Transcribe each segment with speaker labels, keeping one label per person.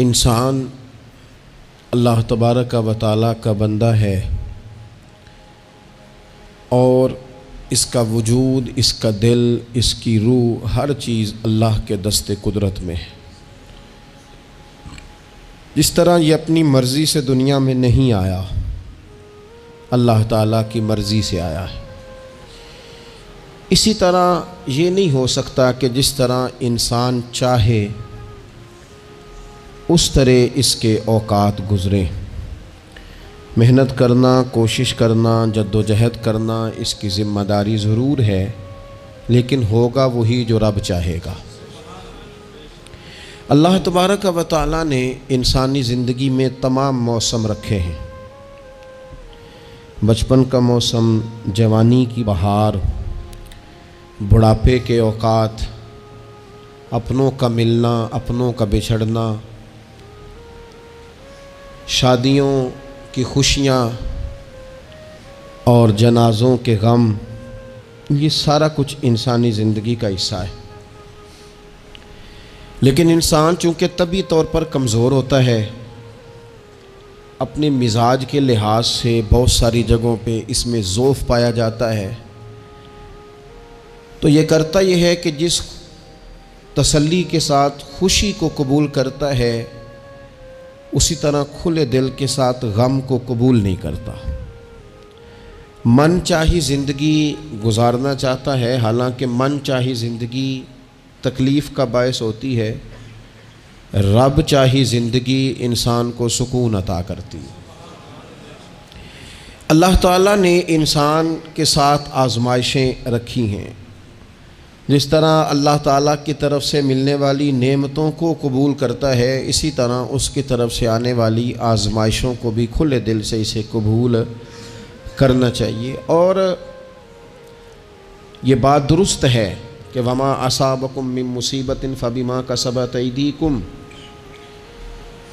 Speaker 1: انسان اللہ تبارک و تعالیٰ کا بندہ ہے اور اس کا وجود، اس کا دل، اس کی روح، ہر چیز اللہ کے دست قدرت میں ہے۔ جس طرح یہ اپنی مرضی سے دنیا میں نہیں آیا، اللہ تعالیٰ کی مرضی سے آیا ہے، اسی طرح یہ نہیں ہو سکتا کہ جس طرح انسان چاہے اس طرح اس کے اوقات گزریں۔ محنت کرنا، کوشش کرنا، جد و جہد کرنا اس کی ذمہ داری ضرور ہے، لیکن ہوگا وہی جو رب چاہے گا۔ اللہ تبارک و تعالیٰ نے انسانی زندگی میں تمام موسم رکھے ہیں۔ بچپن کا موسم، جوانی کی بہار، بڑھاپے کے اوقات، اپنوں کا ملنا، اپنوں کا بچھڑنا، شادیوں کی خوشیاں اور جنازوں کے غم، یہ سارا کچھ انسانی زندگی کا حصہ ہے۔ لیکن انسان چونکہ طبعی طور پر کمزور ہوتا ہے، اپنے مزاج کے لحاظ سے بہت ساری جگہوں پہ اس میں ضعف پایا جاتا ہے، تو یہ کرتا یہ ہے کہ جس تسلی کے ساتھ خوشی کو قبول کرتا ہے، اسی طرح کھلے دل کے ساتھ غم کو قبول نہیں کرتا۔ من چاہی زندگی گزارنا چاہتا ہے، حالانکہ من چاہی زندگی تکلیف کا باعث ہوتی ہے، رب چاہی زندگی انسان کو سکون عطا کرتی ہے۔ اللہ تعالیٰ نے انسان کے ساتھ آزمائشیں رکھی ہیں۔ جس طرح اللہ تعالیٰ کی طرف سے ملنے والی نعمتوں کو قبول کرتا ہے، اسی طرح اس کی طرف سے آنے والی آزمائشوں کو بھی کھلے دل سے اسے قبول کرنا چاہیے۔ اور یہ بات درست ہے کہ وما اصابکم من مصیبت فبما کسبت ایدیکم،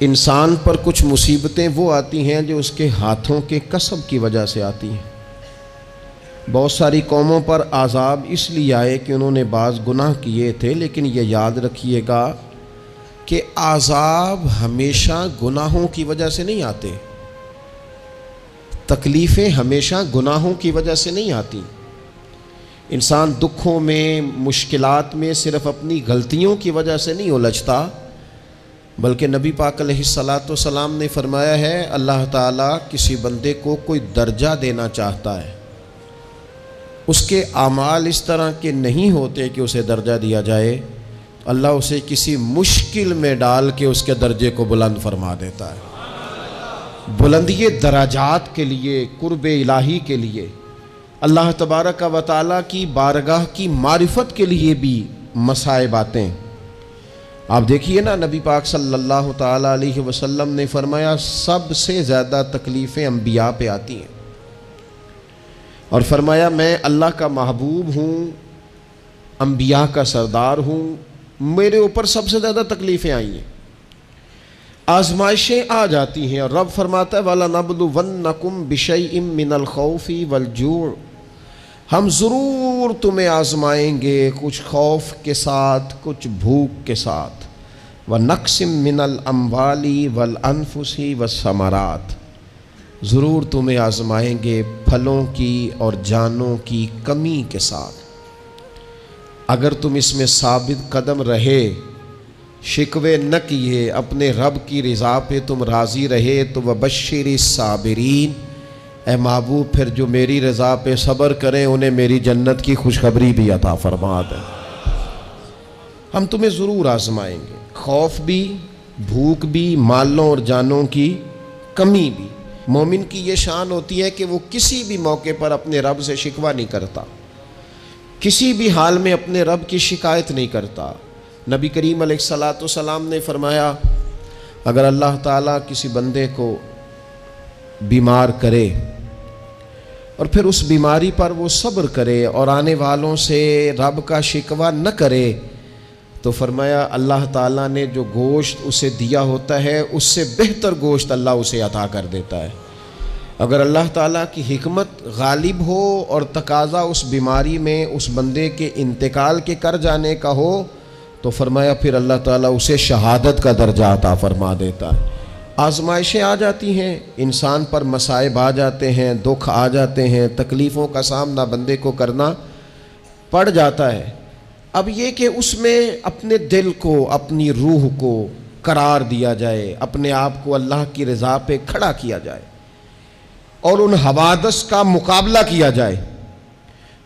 Speaker 1: انسان پر کچھ مصیبتیں وہ آتی ہیں جو اس کے ہاتھوں کے کسب کی وجہ سے آتی ہیں۔ بہت ساری قوموں پر عذاب اس لیے آئے کہ انہوں نے بعض گناہ کیے تھے، لیکن یہ یاد رکھیے گا کہ عذاب ہمیشہ گناہوں کی وجہ سے نہیں آتے، تکلیفیں ہمیشہ گناہوں کی وجہ سے نہیں آتی۔ انسان دکھوں میں، مشکلات میں صرف اپنی غلطیوں کی وجہ سے نہیں الجھتا، بلکہ نبی پاک علیہ الصلاۃ والسلام نے فرمایا ہے، اللہ تعالیٰ کسی بندے کو کوئی درجہ دینا چاہتا ہے، اس کے اعمال اس طرح کے نہیں ہوتے کہ اسے درجہ دیا جائے، اللہ اسے کسی مشکل میں ڈال کے اس کے درجے کو بلند فرما دیتا ہے۔ بلندی درجات کے لیے، قرب الہی کے لیے، اللہ تبارک و تعالیٰ کی بارگاہ کی معرفت کے لیے بھی مصائب آتے ہیں۔ آپ دیکھیے نا، نبی پاک صلی اللہ تعالیٰ علیہ وسلم نے فرمایا سب سے زیادہ تکلیفیں انبیاء پہ آتی ہیں، اور فرمایا میں اللہ کا محبوب ہوں، انبیاء کا سردار ہوں، میرے اوپر سب سے زیادہ تکلیفیں آئی ہیں، آزمائشیں آ جاتی ہیں، اور رب فرماتا ہے وَلَنَبْلُوَنَّكُمْ بِشَيْءٍ مِّنَ الْخَوْفِ وَالْجُوعِ، ہم ضرور تمہیں آزمائیں گے کچھ خوف کے ساتھ، کچھ بھوک کے ساتھ، وَنَقْصٍ مِّنَ الْأَمْوَالِ وَالْأَنفُسِ وَالثَّمَرَاتِ، ضرور تمہیں آزمائیں گے پھلوں کی اور جانوں کی کمی کے ساتھ۔ اگر تم اس میں ثابت قدم رہے، شکوے نہ کیے، اپنے رب کی رضا پہ تم راضی رہے، تو وَبَشِّرِ الصَّابِرِينَ، اے محبوب پھر جو میری رضا پہ صبر کریں انہیں میری جنت کی خوشخبری بھی عطا فرما دیں۔ ہم تمہیں ضرور آزمائیں گے، خوف بھی، بھوک بھی، مالوں اور جانوں کی کمی بھی۔ مومن کی یہ شان ہوتی ہے کہ وہ کسی بھی موقع پر اپنے رب سے شکوہ نہیں کرتا، کسی بھی حال میں اپنے رب کی شکایت نہیں کرتا۔ نبی کریم علیہ الصلاۃ والسلام نے فرمایا اگر اللہ تعالیٰ کسی بندے کو بیمار کرے اور پھر اس بیماری پر وہ صبر کرے اور آنے والوں سے رب کا شکوہ نہ کرے، تو فرمایا اللہ تعالیٰ نے جو گوشت اسے دیا ہوتا ہے اس سے بہتر گوشت اللہ اسے عطا کر دیتا ہے۔ اگر اللہ تعالیٰ کی حکمت غالب ہو اور تقاضا اس بیماری میں اس بندے کے انتقال کے کر جانے کا ہو، تو فرمایا پھر اللہ تعالیٰ اسے شہادت کا درجہ عطا فرما دیتا ہے۔ آزمائشیں آ جاتی ہیں، انسان پر مصائب آ جاتے ہیں، دکھ آ جاتے ہیں، تکلیفوں کا سامنا بندے کو کرنا پڑ جاتا ہے۔ اب یہ کہ اس میں اپنے دل کو، اپنی روح کو قرار دیا جائے، اپنے آپ کو اللہ کی رضا پہ کھڑا کیا جائے اور ان حوادث کا مقابلہ کیا جائے،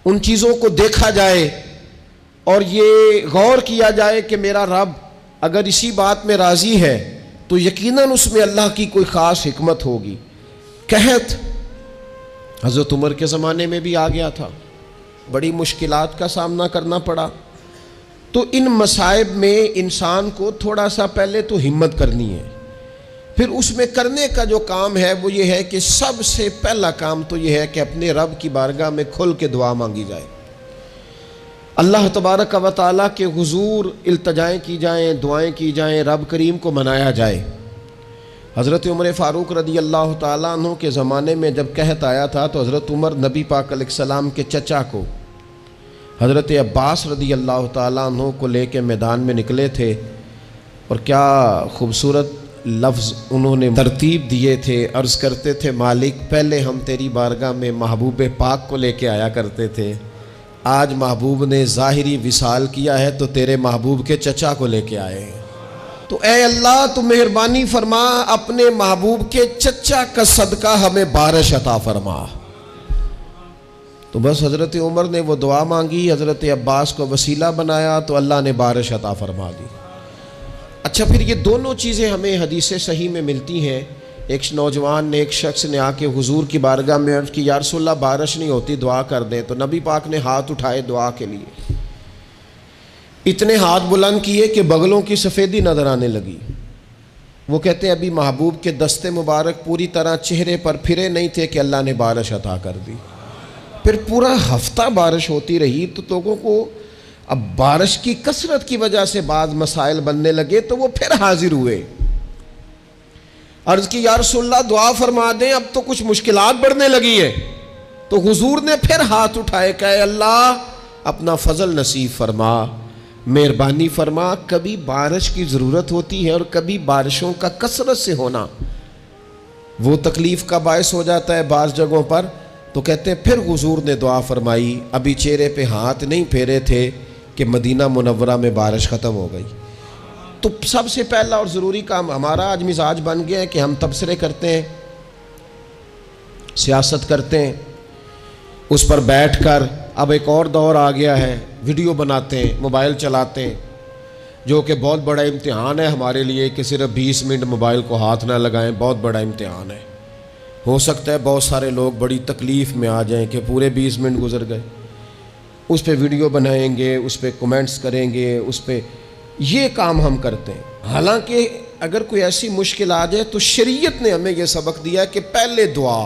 Speaker 1: ان چیزوں کو دیکھا جائے اور یہ غور کیا جائے کہ میرا رب اگر اسی بات میں راضی ہے تو یقیناً اس میں اللہ کی کوئی خاص حکمت ہوگی۔ قحط حضرت عمر کے زمانے میں بھی آ گیا تھا، بڑی مشکلات کا سامنا کرنا پڑا۔ تو ان مصائب میں انسان کو تھوڑا سا پہلے تو ہمت کرنی ہے، پھر اس میں کرنے کا جو کام ہے وہ یہ ہے کہ سب سے پہلا کام تو یہ ہے کہ اپنے رب کی بارگاہ میں کھل کے دعا مانگی جائے، اللہ تبارک و تعالیٰ کے حضور التجائیں کی جائیں، دعائیں کی جائیں، رب کریم کو منایا جائے۔ حضرت عمر فاروق رضی اللہ تعالیٰ عنہ کے زمانے میں جب قحط آیا تھا تو حضرت عمر نبی پاک علیہ السلام کے چچا کو حضرت عباس رضی اللہ تعالیٰ عنہ کو لے کے میدان میں نکلے تھے، اور کیا خوبصورت لفظ انہوں نے ترتیب دیے تھے، عرض کرتے تھے مالک پہلے ہم تیری بارگاہ میں محبوب پاک کو لے کے آیا کرتے تھے، آج محبوب نے ظاہری وصال کیا ہے تو تیرے محبوب کے چچا کو لے کے آئے ہیں، تو اے اللہ تو مہربانی فرما اپنے محبوب کے چچا کا صدقہ ہمیں بارش عطا فرما۔ تو بس حضرت عمر نے وہ دعا مانگی، حضرت عباس کو وسیلہ بنایا تو اللہ نے بارش عطا فرما دی۔ اچھا پھر یہ دونوں چیزیں ہمیں حدیث صحیح میں ملتی ہیں۔ ایک نوجوان نے، ایک شخص نے آ کے حضور کی بارگاہ میں عرض کی یا رسول اللہ بارش نہیں ہوتی، دعا کر دیں، تو نبی پاک نے ہاتھ اٹھائے دعا کے لیے، اتنے ہاتھ بلند کیے کہ بغلوں کی سفیدی نظر آنے لگی۔ وہ کہتے ہیں ابھی محبوب کے دستے مبارک پوری طرح چہرے پر پھرے نہیں تھے کہ اللہ نے بارش عطا کر دی۔ پھر پورا ہفتہ بارش ہوتی رہی تو لوگوں کو اب بارش کی کثرت کی وجہ سے بعض مسائل بننے لگے، تو وہ پھر حاضر ہوئے، عرض کی یا رسول اللہ دعا فرما دیں، اب تو کچھ مشکلات بڑھنے لگی ہے۔ تو حضور نے پھر ہاتھ اٹھائے کہ اے اللہ اپنا فضل نصیب فرما، مہربانی فرما، کبھی بارش کی ضرورت ہوتی ہے اور کبھی بارشوں کا کثرت سے ہونا وہ تکلیف کا باعث ہو جاتا ہے بعض جگہوں پر۔ تو کہتے ہیں پھر حضور نے دعا فرمائی، ابھی چہرے پہ ہاتھ نہیں پھیرے تھے کہ مدینہ منورہ میں بارش ختم ہو گئی۔ تو سب سے پہلا اور ضروری کام ہمارا آج مزاج بن گیا ہے کہ ہم تبصرے کرتے ہیں، سیاست کرتے ہیں، اس پر بیٹھ کر اب ایک اور دور آ گیا ہے، ویڈیو بناتے ہیں، موبائل چلاتے ہیں، جو کہ بہت بڑا امتحان ہے ہمارے لیے کہ صرف 20 منٹ موبائل کو ہاتھ نہ لگائیں، بہت بڑا امتحان ہے۔ ہو سکتا ہے بہت سارے لوگ بڑی تکلیف میں آ جائیں کہ پورے 20 منٹ گزر گئے، اس پہ ویڈیو بنائیں گے، اس پہ کومنٹس کریں گے، اس پہ یہ کام ہم کرتے ہیں۔ حالانکہ اگر کوئی ایسی مشکل آ جائے تو شریعت نے ہمیں یہ سبق دیا کہ پہلے دعا،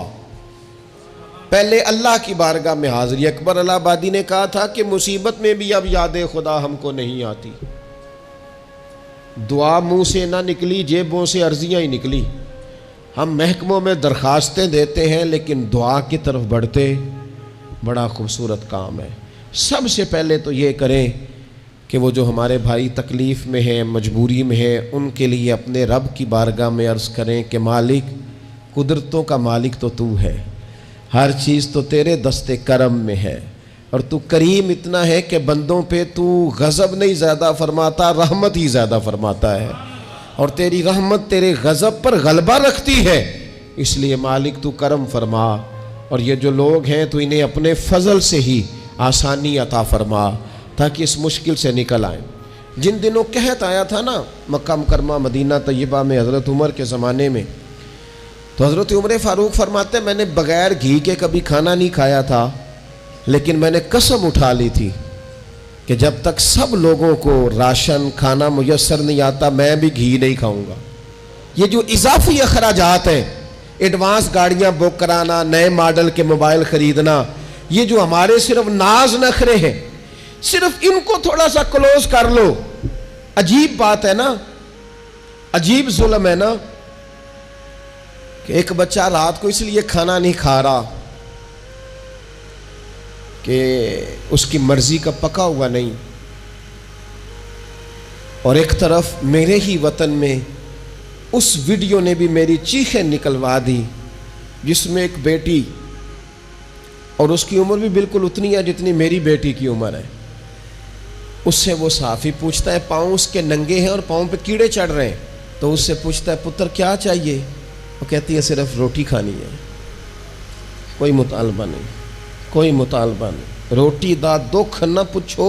Speaker 1: پہلے اللہ کی بارگاہ میں حاضری۔ اکبر الہ آبادی نے کہا تھا کہ مصیبت میں بھی اب یاد خدا ہم کو نہیں آتی، دعا منہ سے نہ نکلی، جیبوں سے عرضیاں ہی نکلی۔ ہم محکموں میں درخواستیں دیتے ہیں لیکن دعا کی طرف بڑھتے بڑا خوبصورت کام ہے۔ سب سے پہلے تو یہ کریں کہ وہ جو ہمارے بھائی تکلیف میں ہیں، مجبوری میں ہیں، ان کے لیے اپنے رب کی بارگاہ میں عرض کریں کہ مالک، قدرتوں کا مالک تو تو ہے، ہر چیز تو تیرے دست کرم میں ہے، اور تو کریم اتنا ہے کہ بندوں پہ تو غضب نہیں زیادہ فرماتا، رحمت ہی زیادہ فرماتا ہے، اور تیری رحمت تیرے غضب پر غلبہ رکھتی ہے، اس لیے مالک تو کرم فرما، اور یہ جو لوگ ہیں تو انہیں اپنے فضل سے ہی آسانی عطا فرما تاکہ اس مشکل سے نکل آئیں۔ جن دنوں قحط آیا تھا نا مکہ مکرمہ مدینہ طیبہ میں حضرت عمر کے زمانے میں، تو حضرت عمر فاروق فرماتے ہیں میں نے بغیر گھی کے کبھی کھانا نہیں کھایا تھا، لیکن میں نے قسم اٹھا لی تھی کہ جب تک سب لوگوں کو راشن کھانا میسر نہیں آتا میں بھی گھی نہیں کھاؤں گا۔ یہ جو اضافی اخراجات ہیں، ایڈوانس گاڑیاں بک کرانا، نئے ماڈل کے موبائل خریدنا، یہ جو ہمارے صرف ناز نخرے ہیں، صرف ان کو تھوڑا سا کلوز کر لو۔ عجیب بات ہے نا، عجیب ظلم ہے نا کہ ایک بچہ رات کو اس لیے کھانا نہیں کھا رہا کہ اس کی مرضی کا پکا ہوا نہیں، اور ایک طرف میرے ہی وطن میں اس ویڈیو نے بھی میری چیخیں نکلوا دی جس میں ایک بیٹی، اور اس کی عمر بھی بالکل اتنی ہے جتنی میری بیٹی کی عمر ہے، اس سے وہ صحافی پوچھتا ہے، پاؤں اس کے ننگے ہیں اور پاؤں پہ کیڑے چڑھ رہے ہیں، تو اس سے پوچھتا ہے پتر کیا چاہیے؟ وہ کہتی ہے صرف روٹی کھانی ہے، کوئی مطالبہ نہیں، کوئی مطالبہ نہیں، روٹی دا دکھ نہ پوچھو،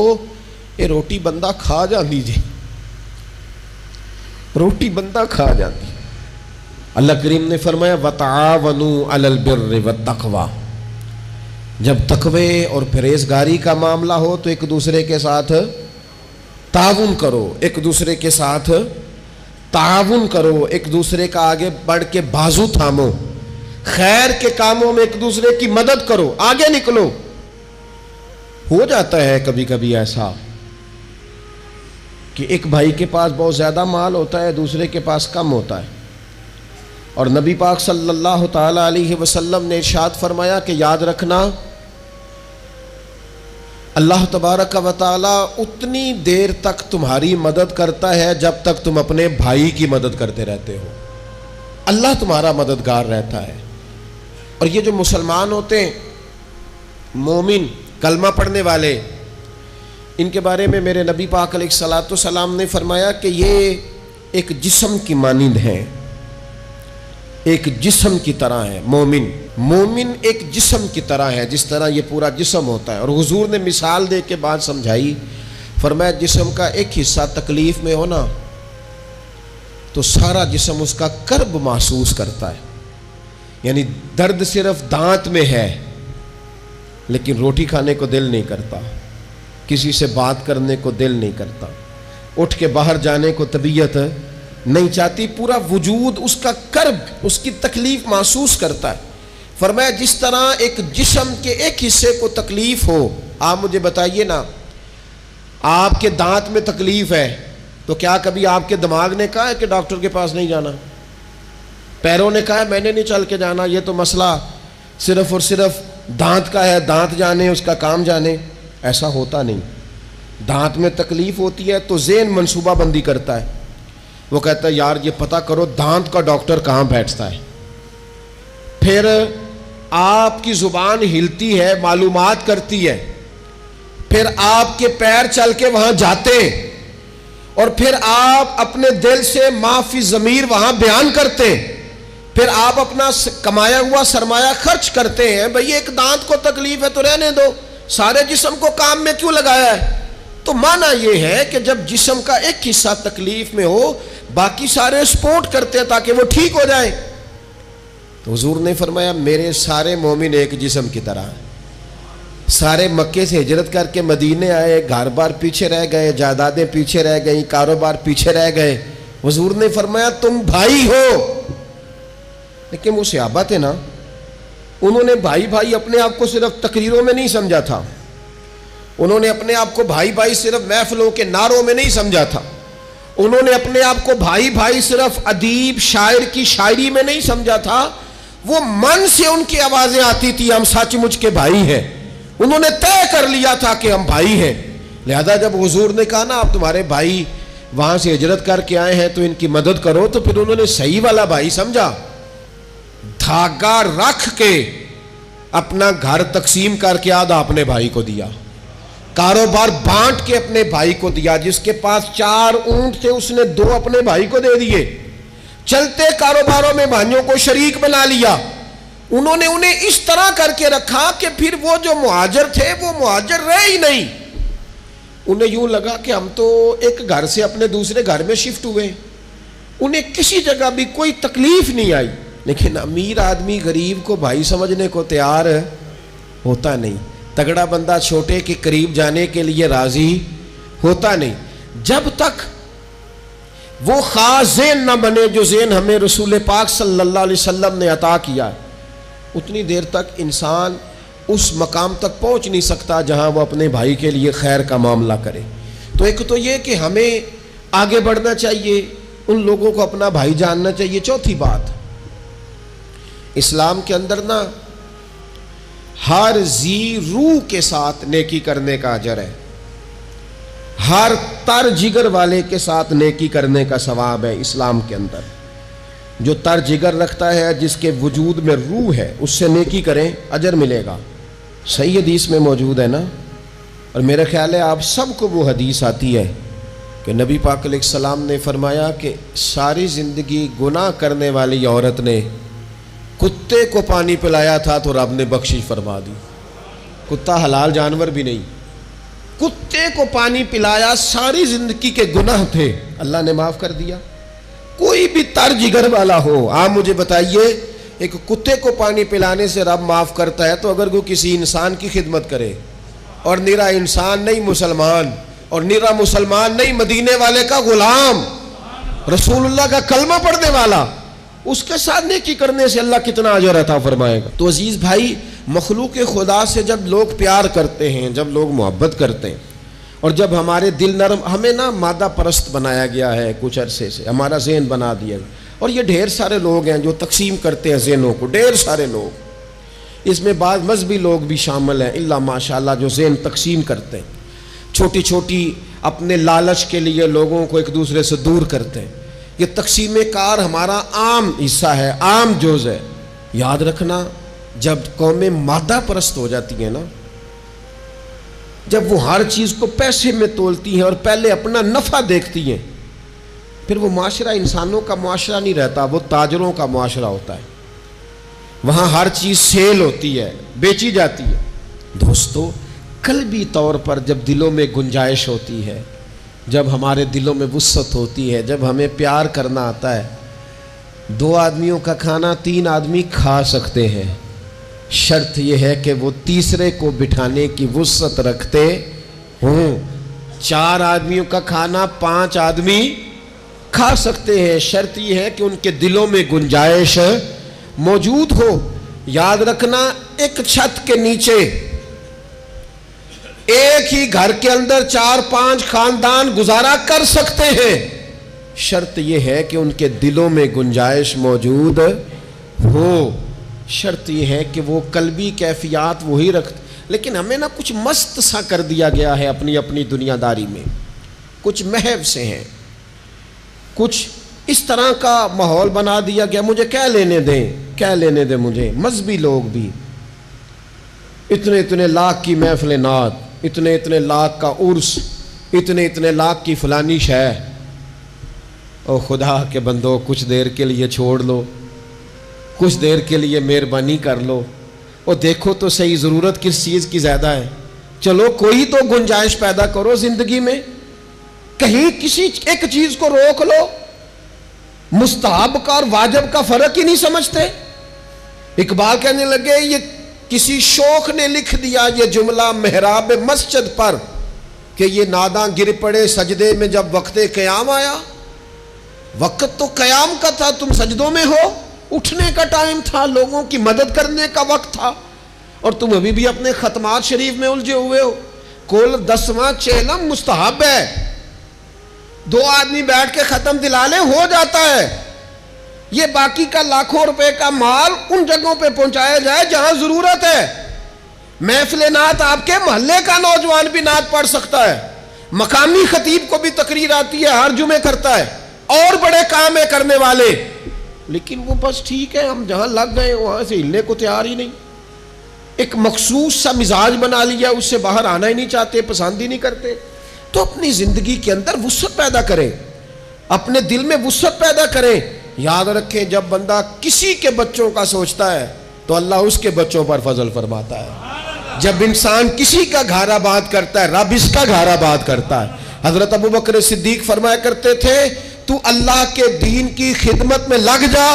Speaker 1: یہ روٹی بندہ کھا جاندی جی، روٹی بندہ کھا جاندی۔ اللہ کریم نے فرمایا وَتَعَاوَنُوا عَلَى الْبِرِّ وَالتَّقْوَى، جب تقوی اور پرہیزگاری کا معاملہ ہو تو ایک دوسرے کے ساتھ تعاون کرو، ایک دوسرے کے ساتھ تعاون کرو، ایک دوسرے کا آگے بڑھ کے بازو تھامو، خیر کے کاموں میں ایک دوسرے کی مدد کرو، آگے نکلو۔ ہو جاتا ہے کبھی کبھی ایسا کہ ایک بھائی کے پاس بہت زیادہ مال ہوتا ہے، دوسرے کے پاس کم ہوتا ہے، اور نبی پاک صلی اللہ تعالی علیہ وسلم نے ارشاد فرمایا کہ یاد رکھنا اللہ تبارک و تعالی اتنی دیر تک تمہاری مدد کرتا ہے جب تک تم اپنے بھائی کی مدد کرتے رہتے ہو، اللہ تمہارا مددگار رہتا ہے۔ اور یہ جو مسلمان ہوتے ہیں، مومن، کلمہ پڑھنے والے، ان کے بارے میں میرے نبی پاک علیہ الصلاۃ والسلام نے فرمایا کہ یہ ایک جسم کی مانند ہیں، ایک جسم کی طرح ہے۔ مومن ایک جسم کی طرح ہے، جس طرح یہ پورا جسم ہوتا ہے۔ اور حضور نے مثال دے کے بات سمجھائی، فرمایا جسم کا ایک حصہ تکلیف میں ہونا تو سارا جسم اس کا کرب محسوس کرتا ہے، یعنی درد صرف دانت میں ہے لیکن روٹی کھانے کو دل نہیں کرتا، کسی سے بات کرنے کو دل نہیں کرتا، اٹھ کے باہر جانے کو طبیعت نہیں چاہتی، پورا وجود اس کا کرب، اس کی تکلیف محسوس کرتا ہے۔ فرمایا جس طرح ایک جسم کے ایک حصے کو تکلیف ہو، آپ مجھے بتائیے نا، آپ کے دانت میں تکلیف ہے تو کیا کبھی آپ کے دماغ نے کہا ہے کہ ڈاکٹر کے پاس نہیں جانا؟ پیروں نے کہا ہے میں نے نہیں چل کے جانا، یہ تو مسئلہ صرف اور صرف دانت کا ہے، دانت جانے، اس کا کام جانے؟ ایسا ہوتا نہیں۔ دانت میں تکلیف ہوتی ہے تو ذہن منصوبہ بندی کرتا ہے، وہ کہتا ہے یار یہ پتہ کرو دانت کا ڈاکٹر کہاں بیٹھتا ہے، پھر آپ کی زبان ہلتی ہے، معلومات کرتی ہے، پھر آپ کے پیر چل کے وہاں جاتے ہیں، اور پھر آپ اپنے دل سے ما فی ضمیر وہاں بیان کرتے ہیں، پھر آپ اپنا کمایا ہوا سرمایہ خرچ کرتے ہیں۔ بھئی ایک دانت کو تکلیف ہے تو رہنے دو، سارے جسم کو کام میں کیوں لگایا ہے؟ تو معنی یہ ہے کہ جب جسم کا ایک حصہ تکلیف میں ہو، باقی سارے سپورٹ کرتے ہیں تاکہ وہ ٹھیک ہو جائے۔ تو حضور نے فرمایا میرے سارے مومن ایک جسم کی طرح ہیں۔ سارے مکے سے ہجرت کر کے مدینے آئے، گھر بار پیچھے رہ گئے، جائیدادیں پیچھے رہ گئیں، کاروبار پیچھے رہ گئے، حضور نے فرمایا تم بھائی ہو۔ لیکن وہ صحابہ تھے نا، انہوں نے بھائی اپنے آپ کو صرف تقریروں میں نہیں سمجھا تھا، انہوں نے اپنے آپ کو بھائی صرف محفلوں کے نعروں میں نہیں سمجھا تھا، انہوں نے اپنے آپ کو بھائی صرف ادیب شاعر کی شاعری میں نہیں سمجھا تھا، وہ من سے ان کی آوازیں آتی تھی ہم سچ مچ کے بھائی ہیں، انہوں نے طے کر لیا تھا کہ ہم بھائی ہیں۔ لہذا جب حضور نے کہا نا آپ تمہارے بھائی وہاں سے ہجرت کر کے آئے ہیں تو ان کی مدد کرو، تو پھر انہوں نے صحیح والا بھائی سمجھا، دھاگا رکھ کے اپنا گھر تقسیم کر کے آدھا اپنے بھائی کو دیا، کاروبار بانٹ کے اپنے بھائی کو دیا، جس کے پاس 4 اونٹ تھے اس نے 2 اپنے بھائی کو دے دیے، چلتے کاروباروں میں بھائیوں کو شریک بنا لیا۔ انہوں نے انہیں اس طرح کر کے رکھا کہ پھر وہ جو مہاجر تھے وہ مہاجر رہے ہی نہیں، انہیں یوں لگا کہ ہم تو ایک گھر سے اپنے دوسرے گھر میں شفٹ ہوئے، انہیں کسی جگہ بھی کوئی تکلیف نہیں آئی۔ لیکن امیر آدمی غریب کو بھائی سمجھنے کو تیار ہوتا نہیں، تگڑا بندہ چھوٹے کے قریب جانے کے لیے راضی ہوتا نہیں۔ جب تک وہ خاص ذہن نہ بنے جو ذہن ہمیں رسول پاک صلی اللہ علیہ وسلم نے عطا کیا ہے، اتنی دیر تک انسان اس مقام تک پہنچ نہیں سکتا جہاں وہ اپنے بھائی کے لیے خیر کا معاملہ کرے۔ تو ایک تو یہ کہ ہمیں آگے بڑھنا چاہیے، ان لوگوں کو اپنا بھائی جاننا چاہیے۔ چوتھی بات، اسلام کے اندر نا ہر ذی روح کے ساتھ نیکی کرنے کا اجر ہے، ہر تر جگر والے کے ساتھ نیکی کرنے کا ثواب ہے اسلام کے اندر. جو تر جگر رکھتا ہے، جس کے وجود میں روح ہے، اس سے نیکی کریں، اجر ملے گا. صحیح حدیث میں موجود ہے نا. اور میرا خیال ہے آپ سب کو وہ حدیث آتی ہے کہ نبی پاک علیہ السلام نے فرمایا کہ ساری زندگی گناہ کرنے والی عورت نے کتے کو پانی پلایا تھا تو رب نے بخشش فرما دی. کتا حلال جانور بھی نہیں، کتے کو پانی پلایا، ساری زندگی کے گناہ تھے، اللہ نے معاف کر دیا. کوئی بھی تر جگر والا ہو، آپ مجھے بتائیے ایک کتے کو پانی پلانے سے رب معاف کرتا ہے، تو اگر کوئی کسی انسان کی خدمت کرے، اور نرا انسان نہیں مسلمان، اور نرا مسلمان نہیں مدینے والے کا غلام، رسول اللہ کا کلمہ پڑھنے والا، اس کے ساتھ نیکی کرنے سے اللہ کتنا اجر عطا فرمائے گا. تو عزیز بھائی، مخلوق خدا سے جب لوگ پیار کرتے ہیں، جب لوگ محبت کرتے ہیں، اور جب ہمارے دل نرم، ہمیں نا مادہ پرست بنایا گیا ہے کچھ عرصے سے، ہمارا ذہن بنا دیا گیا. اور یہ ڈھیر سارے لوگ ہیں جو تقسیم کرتے ہیں ذہنوں کو، ڈھیر سارے لوگ، اس میں بعض مذہبی لوگ بھی شامل ہیں الا ماشاءاللہ، جو ذہن تقسیم کرتے ہیں، چھوٹی چھوٹی اپنے لالچ کے لیے لوگوں کو ایک دوسرے سے دور کرتے ہیں. یہ تقسیم کار ہمارا عام حصہ ہے، عام جز ہے. یاد رکھنا، جب قومیں مادہ پرست ہو جاتی ہیں نا، جب وہ ہر چیز کو پیسے میں تولتی ہیں اور پہلے اپنا نفع دیکھتی ہیں، پھر وہ معاشرہ انسانوں کا معاشرہ نہیں رہتا، وہ تاجروں کا معاشرہ ہوتا ہے. وہاں ہر چیز سیل ہوتی ہے، بیچی جاتی ہے. دوستو، قلبی طور پر جب دلوں میں گنجائش ہوتی ہے، جب ہمارے دلوں میں وسعت ہوتی ہے، جب ہمیں پیار کرنا آتا ہے، 2 آدمیوں کا کھانا 3 آدمی کھا سکتے ہیں. شرط یہ ہے کہ وہ تیسرے کو بٹھانے کی وسعت رکھتے ہوں. 4 آدمیوں کا کھانا 5 آدمی کھا سکتے ہیں. شرط یہ ہے کہ ان کے دلوں میں گنجائش موجود ہو. یاد رکھنا، ایک چھت کے نیچے ایک ہی گھر کے اندر 4-5 خاندان گزارا کر سکتے ہیں. شرط یہ ہے کہ ان کے دلوں میں گنجائش موجود ہو. شرط یہ ہے کہ وہ قلبی کیفیات وہی رکھتے. لیکن ہمیں نا کچھ مست سا کر دیا گیا ہے اپنی اپنی دنیا داری میں، کچھ محو سے ہیں، کچھ اس طرح کا ماحول بنا دیا گیا. مجھے کیا لینے دیں، کیا لینے دیں مجھے. مذہبی لوگ بھی اتنے لاکھ کی محفل نعت، اتنے لاکھ کا عرس، اتنے لاکھ کی فلانی شے. او خدا کے بندو، کچھ دیر کے لیے چھوڑ لو، کچھ دیر کے لیے مہربانی کر لو، اور دیکھو تو صحیح ضرورت کس چیز کی زیادہ ہے. چلو کوئی تو گنجائش پیدا کرو زندگی میں، کہیں کسی ایک چیز کو روک لو. مستحب کا اور واجب کا فرق ہی نہیں سمجھتے. اقبال کہنے لگے، یہ کسی شوخ نے لکھ دیا یہ جملہ محراب مسجد پر کہ یہ ناداں گر پڑے سجدے میں جب وقت قیام آیا. وقت تو قیام کا تھا، تم سجدوں میں ہو. اٹھنے کا ٹائم تھا، لوگوں کی مدد کرنے کا وقت تھا، اور تم ابھی بھی اپنے ختمات شریف میں الجھے ہوئے ہو. کل 10واں چہلم مستحب ہے، 2 آدمی بیٹھ کے ختم دلا لیں، ہو جاتا ہے. یہ باقی کا لاکھوں روپے کا مال ان جگہوں پہ پہنچایا جائے جہاں ضرورت ہے. محفل نعت آپ کے محلے کا نوجوان بھی نعت پڑھ سکتا ہے، مقامی خطیب کو بھی تقریر آتی ہے، ہر جمعے کرتا ہے، اور بڑے کام ہے کرنے والے. لیکن وہ بس ٹھیک ہے، ہم جہاں لگ گئے وہاں سے ہلنے کو تیار ہی نہیں. ایک مخصوص سا مزاج بنا لیا، اس سے باہر آنا ہی نہیں چاہتے، پسند ہی نہیں کرتے. تو اپنی زندگی کے اندر وسعت پیدا کریں، اپنے دل میں وسعت پیدا کریں. یاد رکھیں، جب بندہ کسی کے بچوں کا سوچتا ہے تو اللہ اس کے بچوں پر فضل فرماتا ہے. جب انسان کسی کا گھر آباد کرتا ہے، رب اس کا گھر آباد کرتا ہے. حضرت ابوبکر صدیق فرمایا کرتے تھے، تو اللہ کے دین کی خدمت میں لگ جا،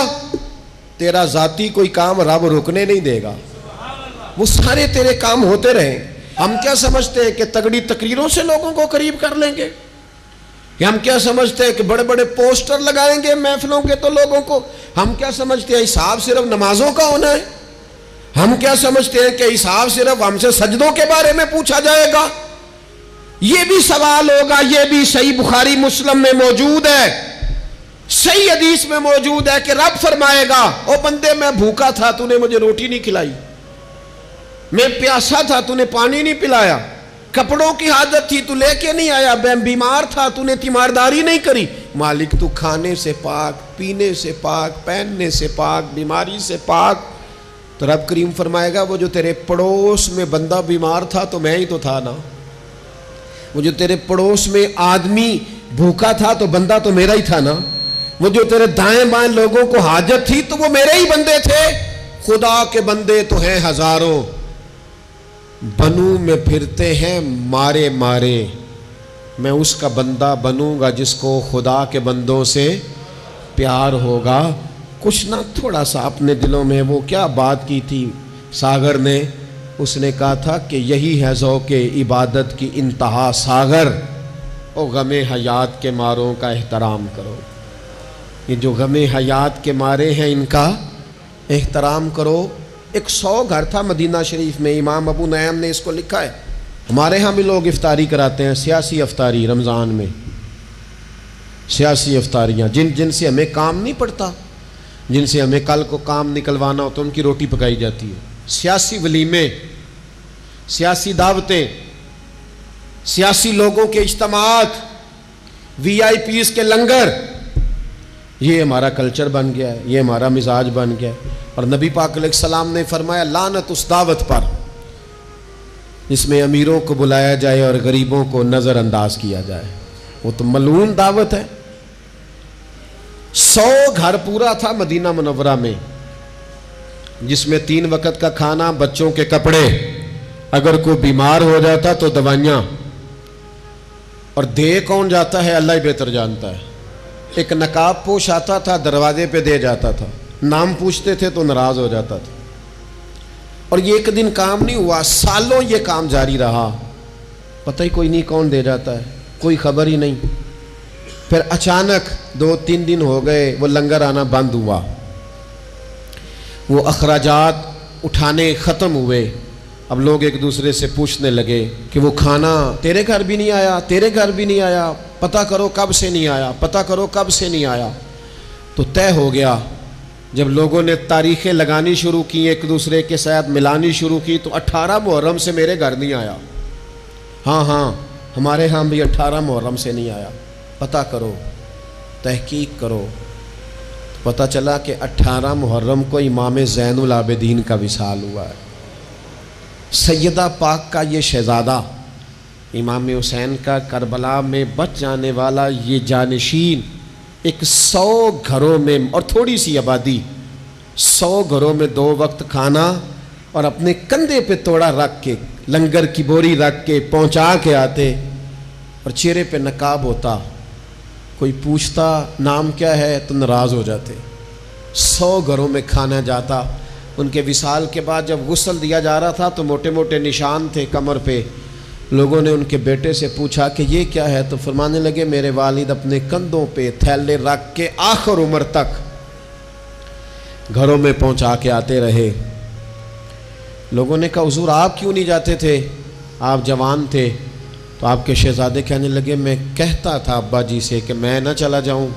Speaker 1: تیرا ذاتی کوئی کام رب رکنے نہیں دے گا، وہ سارے تیرے کام ہوتے رہیں. ہم کیا سمجھتے ہیں کہ تگڑی تقریروں سے لوگوں کو قریب کر لیں گے؟ ہم کیا سمجھتے ہیں کہ بڑے بڑے پوسٹر لگائیں گے محفلوں کے تو لوگوں کو؟ ہم کیا سمجھتے ہیں حساب صرف نمازوں کا ہونا ہے؟ ہم کیا سمجھتے ہیں کہ حساب صرف ہم سے سجدوں کے بارے میں پوچھا جائے گا؟ یہ بھی سوال ہوگا. یہ بھی صحیح بخاری مسلم میں موجود ہے، صحیح حدیث میں موجود ہے کہ رب فرمائے گا، او بندے میں بھوکا تھا تو نے مجھے روٹی نہیں کھلائی، میں پیاسا تھا تو نے پانی نہیں پلایا، کپڑوں کی حاجت تھی تو لے کے نہیں آیا، بیمار تھا تو نے تیمارداری نہیں کری، مالک تو کھانے سے پاک، پینے سے پاک، پہننے سے پاک، بیماری سے پاک۔ تو رب کریم فرمائے گا وہ جو تیرے پڑوس میں بندہ بیمار تھا تو میں ہی تو تھا نا، وہ جو تیرے پڑوس میں آدمی بھوکا تھا تو بندہ تو میرا ہی تھا نا، وہ جو تیرے دائیں بائیں لوگوں کو حاجت تھی تو وہ میرے ہی بندے تھے۔ خدا کے بندے تو ہیں ہزاروں، بنو میں پھرتے ہیں مارے مارے، میں اس کا بندہ بنوں گا جس کو خدا کے بندوں سے پیار ہوگا۔ کچھ نہ تھوڑا سا اپنے دلوں میں وہ کیا بات کی تھی ساگر نے، اس نے کہا تھا کہ یہی ہے ذوق عبادت کی انتہا ساگر، او غم حیات کے ماروں کا احترام کرو۔ یہ جو غم حیات کے مارے ہیں ان کا احترام کرو۔ ایک 100 گھر تھا مدینہ شریف میں، امام ابو نعیم نے اس کو لکھا ہے۔ ہمارے ہاں بھی لوگ افطاری کراتے ہیں، سیاسی افطاری رمضان میں، سیاسی افطاریاں جن سے ہمیں کام نہیں پڑتا، جن سے ہمیں کل کو کام نکلوانا ہوتا، ان کی روٹی پکائی جاتی ہے۔ سیاسی ولیمے، سیاسی دعوتیں، سیاسی لوگوں کے اجتماعات، VIP کے لنگر، یہ ہمارا کلچر بن گیا ہے، یہ ہمارا مزاج بن گیا ہے۔ اور نبی پاک علیہ السلام نے فرمایا لعنت اس دعوت پر جس میں امیروں کو بلایا جائے اور غریبوں کو نظر انداز کیا جائے، وہ تو ملعون دعوت ہے۔ 100 گھر پورا تھا مدینہ منورہ میں، جس میں 3 وقت کا کھانا، بچوں کے کپڑے، اگر کوئی بیمار ہو جاتا تو دوائیاں، اور دے کون جاتا ہے اللہ ہی بہتر جانتا ہے۔ ایک نقاب پوش آتا تھا، دروازے پہ دے جاتا تھا، نام پوچھتے تھے تو ناراض ہو جاتا تھا۔ اور یہ ایک دن کام نہیں ہوا، سالوں یہ کام جاری رہا، پتہ ہی کوئی نہیں کون دے جاتا ہے، کوئی خبر ہی نہیں۔ پھر اچانک 2-3 دن ہو گئے، وہ لنگر آنا بند ہوا، وہ اخراجات اٹھانے ختم ہوئے۔ اب لوگ ایک دوسرے سے پوچھنے لگے کہ وہ کھانا تیرے گھر بھی نہیں آیا، تیرے گھر بھی نہیں آیا، پتہ کرو کب سے نہیں آیا، پتہ کرو کب سے نہیں آیا۔ تو طے ہو گیا، جب لوگوں نے تاریخیں لگانی شروع کی، ایک دوسرے کے ساتھ ملانی شروع کی، تو 18 محرم سے میرے گھر نہیں آیا، ہاں ہمارے ہاں بھی 18 محرم سے نہیں آیا، پتہ کرو، تحقیق کرو۔ پتہ چلا کہ 18 محرم کو امام زین العابدین کا وصال ہوا ہے۔ سیدہ پاک کا یہ شہزادہ، امام حسین کا کربلا میں بچ جانے والا یہ جانشین، ایک 100 گھروں میں اور تھوڑی سی آبادی، 100 گھروں میں 2 وقت کھانا، اور اپنے کندھے پہ توڑا رکھ کے، لنگر کی بوری رکھ کے پہنچا کے آتے، اور چہرے پہ نقاب ہوتا، کوئی پوچھتا نام کیا ہے تو ناراض ہو جاتے۔ 100 گھروں میں کھانا جاتا۔ ان کے وصال کے بعد جب غسل دیا جا رہا تھا تو موٹے موٹے نشان تھے کمر پہ۔ لوگوں نے ان کے بیٹے سے پوچھا کہ یہ کیا ہے، تو فرمانے لگے میرے والد اپنے کندھوں پہ تھیلے رکھ کے آخر عمر تک گھروں میں پہنچا کے آتے رہے۔ لوگوں نے کہا حضور آپ کیوں نہیں جاتے تھے، آپ جوان تھے؟ تو آپ کے شہزادے کہنے لگے میں کہتا تھا ابا جی سے کہ میں نہ چلا جاؤں،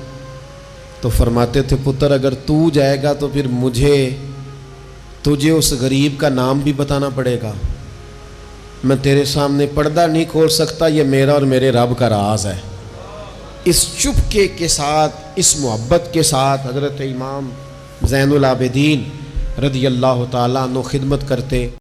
Speaker 1: تو فرماتے تھے پتر اگر تو جائے گا تو پھر تجھے اس غریب کا نام بھی بتانا پڑے گا، میں تیرے سامنے پردہ نہیں کھول سکتا، یہ میرا اور میرے رب کا راز ہے۔ اس چپکے کے ساتھ، اس محبت کے ساتھ حضرت امام زین العابدین رضی اللہ تعالیٰ عنہ خدمت کرتے۔